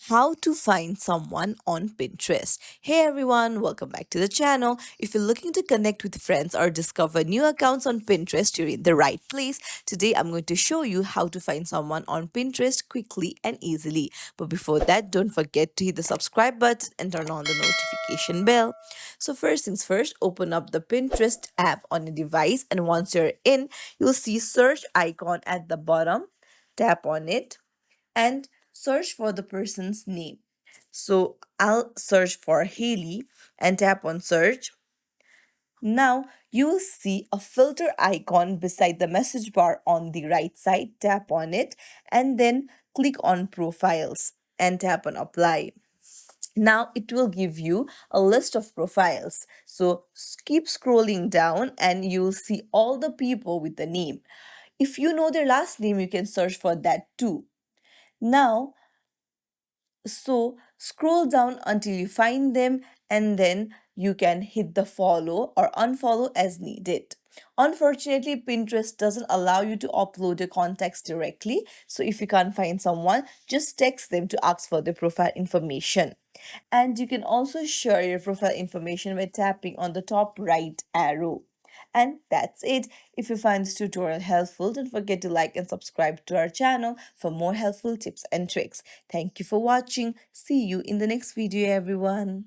how to find someone on Pinterest. Hey everyone, welcome back to the channel. If you're looking to connect with friends or discover new accounts on Pinterest, you're in the right place. Today I'm going to show you how to find someone on Pinterest quickly and easily. But before that, don't forget to hit the subscribe button and turn on the notification bell. So first things first, open up the Pinterest app on your device, and once you're in, you'll see search icon at the bottom. Tap on it and search for the person's name. So I'll search for Haley and tap on search. Now you will see a filter icon beside the message bar on the right side. Tap on it and then click on profiles and tap on apply. Now it will give you a list of profiles. So keep scrolling down and you'll see all the people with the name. If you know their last name, you can search for that too. Now so scroll down until you find them and then you can hit the follow or unfollow as needed. Unfortunately, Pinterest doesn't allow you to upload your contacts directly. So if you can't find someone, just text them to ask for their profile information. And you can also share your profile information by tapping on the top right arrow. And that's it. If you find this tutorial helpful, don't forget to like and subscribe to our channel for more helpful tips and tricks. Thank you for watching. See you in the next video, everyone.